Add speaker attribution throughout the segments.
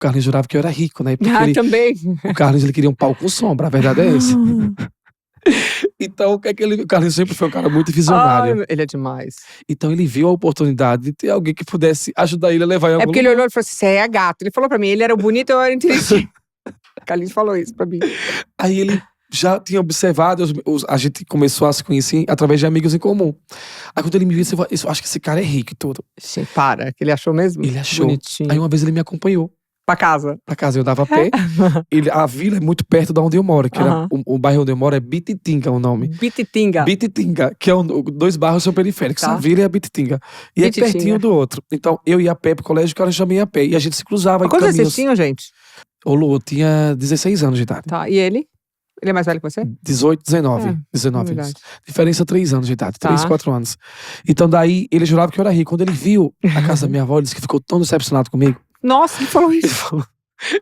Speaker 1: Carlinhos jurava que eu era rico, né? Porque
Speaker 2: Também.
Speaker 1: o Carlinhos ele queria um pau com sombra, a verdade é essa. Então, o que é que o Carlinhos sempre foi um cara muito visionário.
Speaker 2: Ele é demais.
Speaker 1: Então, ele viu a oportunidade de ter alguém que pudesse ajudar ele a levar em algum
Speaker 2: É porque ele
Speaker 1: lugar.
Speaker 2: olhou e falou assim: você é gato. Ele falou pra mim, ele era bonito, eu era inteligente. Carlinhos falou isso pra mim.
Speaker 1: Aí ele já tinha observado, a gente começou a se conhecer através de amigos em comum. Aí quando ele me viu, eu acho que esse cara é rico e tudo.
Speaker 2: Gente, para, que ele achou mesmo?
Speaker 1: Ele achou.
Speaker 2: Bonitinho.
Speaker 1: Aí uma vez ele me acompanhou
Speaker 2: Pra casa.
Speaker 1: pra casa, eu dava a pé. A vila é muito perto de onde eu moro, que era, o bairro onde eu moro é Bititinga o nome.
Speaker 2: Bititinga.
Speaker 1: Bititinga, que é dois bairros são periféricos,
Speaker 2: Tá.
Speaker 1: a vila e a Bititinga. E
Speaker 2: Bititinga.
Speaker 1: é pertinho do outro. Então eu ia a pé pro colégio, o cara também ia a pé. E a gente se cruzava em
Speaker 2: Quantos anos
Speaker 1: caminhos.
Speaker 2: vocês tinham, gente?
Speaker 1: Ô Lu, eu tinha 16 anos de idade.
Speaker 2: Tá, e ele? Ele é mais velho que você?
Speaker 1: 18, 19.
Speaker 2: É,
Speaker 1: 19
Speaker 2: verdade.
Speaker 1: anos. Diferença 3 anos de idade.
Speaker 2: Tá.
Speaker 1: 3, 4 anos. Então daí, ele jurava que eu era rico. Quando ele viu a casa da minha avó, ele disse que ficou tão decepcionado comigo.
Speaker 2: Nossa, ele falou
Speaker 1: Ele
Speaker 2: isso.
Speaker 1: falou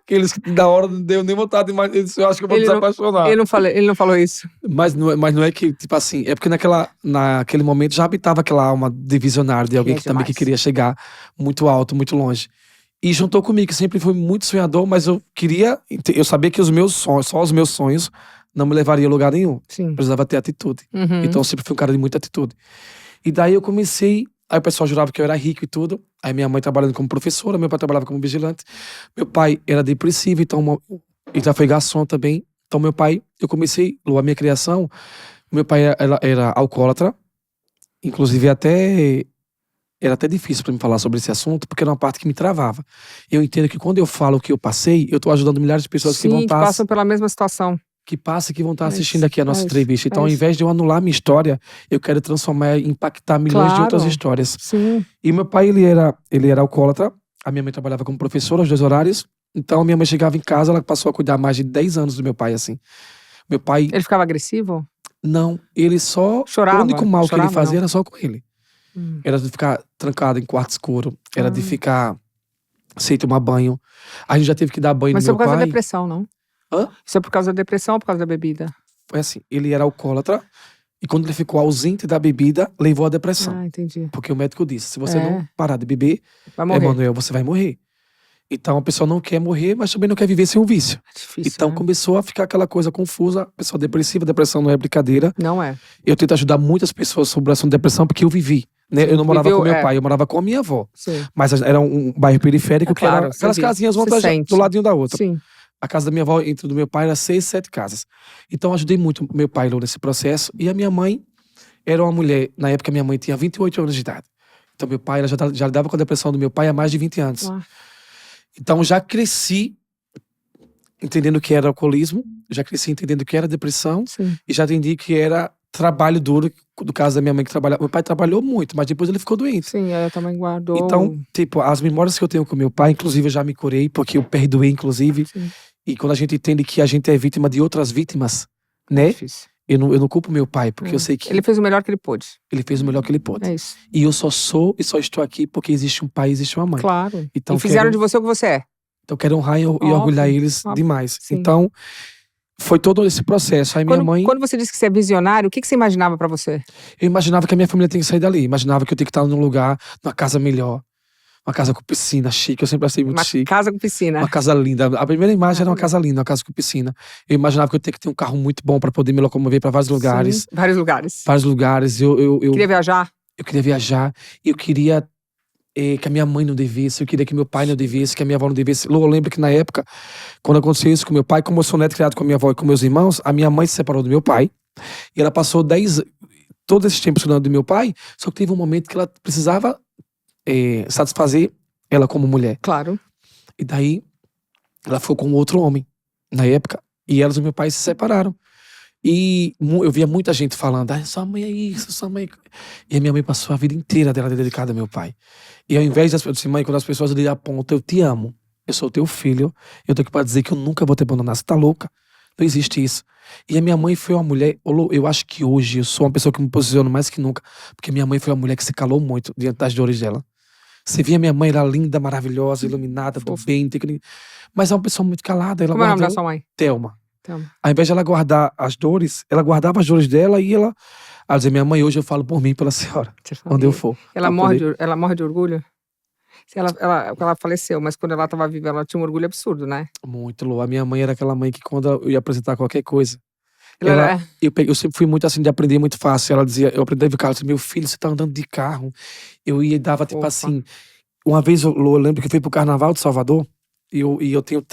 Speaker 1: que ele disse que da hora não deu nem vontade de mais. Ele disse, eu acho que eu vou
Speaker 2: Ele não-
Speaker 1: desapaixonar.
Speaker 2: Ele não falou isso.
Speaker 1: Mas não é que, tipo assim, é porque naquele momento já habitava aquela alma de visionário, de alguém
Speaker 2: é
Speaker 1: que também que
Speaker 2: demais.
Speaker 1: queria chegar muito alto, muito longe. E juntou comigo, que sempre fui muito sonhador, mas eu sabia que só os meus sonhos não me levariam a lugar nenhum.
Speaker 2: Sim.
Speaker 1: Precisava ter atitude.
Speaker 2: Uhum.
Speaker 1: Então eu sempre fui um cara de muita atitude. E daí eu comecei, aí o pessoal jurava que eu era rico e tudo. Aí minha mãe trabalhando como professora, meu pai trabalhava como vigilante. Meu pai era depressivo, então ele já foi garçom também. Então meu pai, eu comecei, a minha criação, meu pai era alcoólatra. Inclusive era até difícil pra mim falar sobre esse assunto, porque era uma parte que me travava. Eu entendo que quando eu falo o que eu passei, eu tô ajudando milhares de pessoas
Speaker 2: Sim, que passam pela mesma situação.
Speaker 1: que vão estar
Speaker 2: É
Speaker 1: assistindo
Speaker 2: isso,
Speaker 1: aqui a nossa
Speaker 2: é isso,
Speaker 1: entrevista. Então,
Speaker 2: é
Speaker 1: ao
Speaker 2: isso.
Speaker 1: invés de eu anular minha história, eu quero transformar e impactar milhões de outras
Speaker 2: Claro.
Speaker 1: histórias.
Speaker 2: Sim.
Speaker 1: E meu pai, ele era alcoólatra. A minha mãe trabalhava como professora, os 2 horários. Então, a minha mãe chegava em casa, ela passou a cuidar mais de 10 anos do meu pai, assim. Meu pai,
Speaker 2: Ele ficava agressivo?
Speaker 1: não, ele só...
Speaker 2: Chorava?
Speaker 1: O único mal que ele
Speaker 2: Chorava,
Speaker 1: fazia
Speaker 2: não?
Speaker 1: era só com ele. Era de ficar trancado em quarto escuro. Era de ficar sem tomar banho. A gente já teve que dar banho
Speaker 2: Mas
Speaker 1: no
Speaker 2: isso é
Speaker 1: meu
Speaker 2: por causa da
Speaker 1: pai.
Speaker 2: depressão, não?
Speaker 1: Hã?
Speaker 2: Isso é por causa da depressão ou por causa da bebida?
Speaker 1: Foi assim, ele era alcoólatra. E quando ele ficou ausente da bebida, levou à depressão.
Speaker 2: Ah, entendi.
Speaker 1: Porque o médico disse, se você
Speaker 2: É.
Speaker 1: não parar de beber,
Speaker 2: Vai morrer.
Speaker 1: Emanuel, você vai morrer. Então a pessoa não quer morrer, mas também não quer viver sem um vício.
Speaker 2: É difícil,
Speaker 1: Então
Speaker 2: né?
Speaker 1: começou a ficar aquela coisa confusa, a pessoa depressiva, depressão não é brincadeira.
Speaker 2: Não é.
Speaker 1: Eu tento ajudar muitas pessoas sobre o assunto de depressão, porque eu vivi. Né?
Speaker 2: Sim,
Speaker 1: Eu não morava
Speaker 2: viveu,
Speaker 1: com meu
Speaker 2: é.
Speaker 1: pai, eu morava com a minha avó.
Speaker 2: Sim.
Speaker 1: Mas era um bairro periférico,
Speaker 2: É
Speaker 1: que era
Speaker 2: claro,
Speaker 1: aquelas
Speaker 2: você vê,
Speaker 1: casinhas uma
Speaker 2: você
Speaker 1: atrás
Speaker 2: sente.
Speaker 1: do ladinho da outra.
Speaker 2: Sim.
Speaker 1: A casa da minha avó, entre do meu pai, era 6, 7 casas. Então eu ajudei muito meu pai nesse processo. E a minha mãe era uma mulher, na época minha mãe tinha 28 anos de idade. Então meu pai, ela já lidava com a depressão do meu pai há mais de 20 anos.
Speaker 2: Ah.
Speaker 1: Então já cresci entendendo o que era alcoolismo, já cresci entendendo o que era depressão,
Speaker 2: Sim.
Speaker 1: e já entendi que era trabalho duro, do caso da minha mãe que trabalhava. Meu pai trabalhou muito, mas depois ele ficou doente.
Speaker 2: Sim, eu também guardou.
Speaker 1: Então, tipo, as memórias que eu tenho com meu pai, inclusive eu já me curei, porque eu perdoei, inclusive.
Speaker 2: Sim.
Speaker 1: E quando a gente entende que a gente é vítima de outras vítimas, né?
Speaker 2: Difícil.
Speaker 1: Eu não culpo meu pai, porque eu sei que
Speaker 2: Ele fez o melhor que ele pôde.
Speaker 1: ele fez o melhor que ele pôde.
Speaker 2: É isso.
Speaker 1: E eu só sou e só estou aqui porque existe um pai e existe uma mãe.
Speaker 2: Claro.
Speaker 1: Então,
Speaker 2: E fizeram
Speaker 1: quero-
Speaker 2: de você o que você é.
Speaker 1: Então eu quero honrar e orgulhar eles
Speaker 2: óbvio.
Speaker 1: demais.
Speaker 2: Sim.
Speaker 1: Então, foi todo esse processo. Aí minha mãe,
Speaker 2: Quando você disse que você é visionário, o que você imaginava pra você?
Speaker 1: eu imaginava que a minha família tinha que sair dali. Imaginava que eu tinha que estar num lugar, numa casa melhor. Uma casa com piscina, chique. Eu sempre achei muito
Speaker 2: Uma
Speaker 1: chique.
Speaker 2: casa com piscina.
Speaker 1: Uma casa linda. A primeira imagem era uma casa linda, uma casa com piscina. Eu imaginava que eu tinha que ter um carro muito bom pra poder me locomover pra vários lugares.
Speaker 2: Sim, vários lugares.
Speaker 1: Vários lugares. Eu
Speaker 2: Queria viajar?
Speaker 1: queria viajar. Eu queria que a minha mãe não devesse. Eu queria que meu pai não devesse, que a minha avó não devesse. Eu lembro que na época, quando aconteceu isso com meu pai, como eu sou neto criado com a minha avó e com meus irmãos, a minha mãe se separou do meu pai. E ela passou todo esse tempo estudando do meu pai, só que teve um momento que ela precisava satisfazer ela como mulher.
Speaker 2: Claro.
Speaker 1: E daí, ela ficou com outro homem, na época, e elas e meu pai se separaram. E eu via muita gente falando, sua mãe é isso, sua mãe... E a minha mãe passou a vida inteira dela dedicada ao meu pai. E ao invés das pessoas, mãe, quando as pessoas lhe apontam, eu te amo, eu sou teu filho, eu tenho que pra dizer que eu nunca vou te abandonar, você tá louca? Não existe isso. E a minha mãe foi uma mulher, eu acho que hoje eu sou uma pessoa que me posiciono mais que nunca, porque minha mãe foi uma mulher que se calou muito diante das dores dela. Você via minha mãe, era linda, maravilhosa, iluminada, do bem, mas é uma pessoa muito calada. Ela
Speaker 2: Como é o nome da
Speaker 1: guardou...
Speaker 2: sua mãe?
Speaker 1: Thelma.
Speaker 2: Thelma.
Speaker 1: Ao invés de ela guardar as dores, ela guardava as dores dela e ela dizia, minha mãe, hoje eu falo por mim, pela senhora, onde eu for.
Speaker 2: Ela morre de orgulho? Ela faleceu, mas quando ela estava viva, ela tinha um orgulho absurdo, né?
Speaker 1: Muito, Lu. A minha mãe era aquela mãe que quando eu ia apresentar qualquer coisa,
Speaker 2: Ela
Speaker 1: eu sempre fui muito assim de aprender muito fácil. Ela dizia, eu aprendi a carro, ela dizia, meu filho, você tá andando de carro. Eu ia e dava tipo
Speaker 2: Fofa.
Speaker 1: assim. Uma vez Lu, eu lembro que eu fui pro Carnaval de Salvador e eu tenho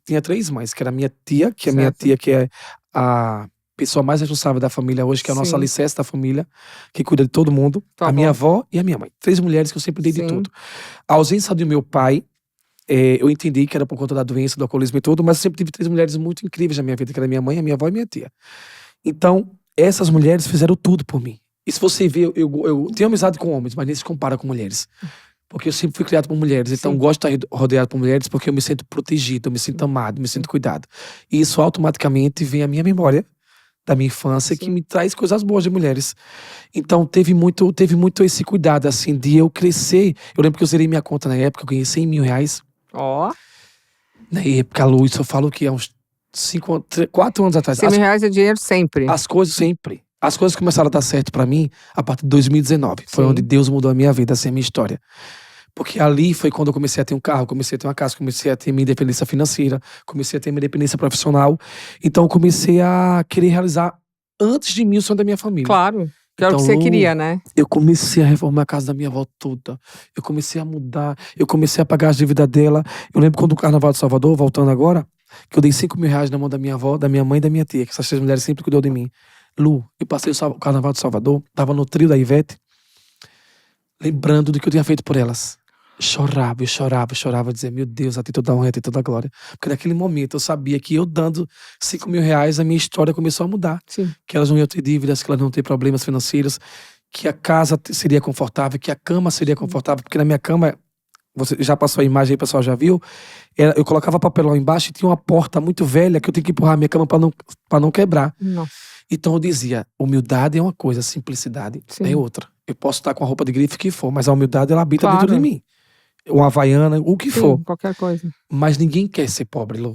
Speaker 1: tinha três mães, que era a minha tia, que é a minha
Speaker 2: Certo.
Speaker 1: tia, que é a pessoa mais responsável da família hoje, que é a nossa
Speaker 2: Sim.
Speaker 1: alicerce da família, que cuida de todo mundo.
Speaker 2: Tua
Speaker 1: A minha
Speaker 2: avó.
Speaker 1: avó e a minha mãe. Três mulheres que eu sempre dei de
Speaker 2: Sim.
Speaker 1: tudo. A ausência do meu pai, eu entendi que era por conta da doença, do alcoolismo e tudo, mas eu sempre tive três mulheres muito incríveis na minha vida, que era minha mãe, a minha avó e minha tia. Então, essas mulheres fizeram tudo por mim. E se você ver, eu tenho amizade com homens, mas nem se compara com mulheres. Porque eu sempre fui criado por mulheres, então
Speaker 2: Sim.
Speaker 1: eu gosto de estar rodeado por mulheres porque eu me sinto protegido, eu me sinto amado, me sinto cuidado. E isso automaticamente vem à minha memória da minha infância, que
Speaker 2: Sim.
Speaker 1: me traz coisas boas de mulheres. Então teve muito esse cuidado, assim, de eu crescer. Eu lembro que eu zerei minha conta na época, eu ganhei 100 mil reais.
Speaker 2: Ó,
Speaker 1: Na época, Lu, isso eu falo que há uns 4 anos atrás.
Speaker 2: 100 mil reais é dinheiro sempre.
Speaker 1: As coisas sempre. As coisas começaram a dar certo pra mim a partir de 2019. Foi
Speaker 2: Sim.
Speaker 1: onde Deus mudou a minha vida, assim, a minha história. Porque ali foi quando eu comecei a ter um carro, comecei a ter uma casa, comecei a ter minha independência financeira, comecei a ter minha independência profissional. Então eu comecei a querer realizar antes de mim o sonho da minha família.
Speaker 2: Claro. Que era o que
Speaker 1: Então,
Speaker 2: você
Speaker 1: Lu,
Speaker 2: queria, né?
Speaker 1: eu comecei a reformar a casa da minha avó toda. Eu comecei a mudar. Eu comecei a pagar as dívidas dela. Eu lembro quando o Carnaval de Salvador, voltando agora, que eu dei 5 mil reais na mão da minha avó, da minha mãe e da minha tia, que essas três mulheres sempre cuidou de mim. Lu, eu passei o Carnaval de Salvador, tava no trio da Ivete, lembrando do que eu tinha feito por elas. Chorava, eu chorava, eu chorava, dizia, meu Deus, a ti toda a honra, a ti toda a glória. Porque naquele momento eu sabia que eu dando 5 mil reais, a minha história começou a mudar.
Speaker 2: Sim.
Speaker 1: Que elas não iam ter dívidas, que elas não iam ter problemas financeiros, que a casa seria confortável, que a cama seria confortável, porque na minha cama, você já passou a imagem aí, o pessoal já viu, eu colocava papelão embaixo e tinha uma porta muito velha que eu tinha que empurrar a minha cama para não quebrar.
Speaker 2: Nossa.
Speaker 1: Então eu dizia, humildade é uma coisa, simplicidade
Speaker 2: Sim.
Speaker 1: é outra. Eu posso estar com a roupa de grife que for, mas a humildade ela habita
Speaker 2: Claro.
Speaker 1: dentro de mim. Uma havaiana, o que for.
Speaker 2: Sim, qualquer coisa.
Speaker 1: Mas ninguém quer ser pobre, Lu.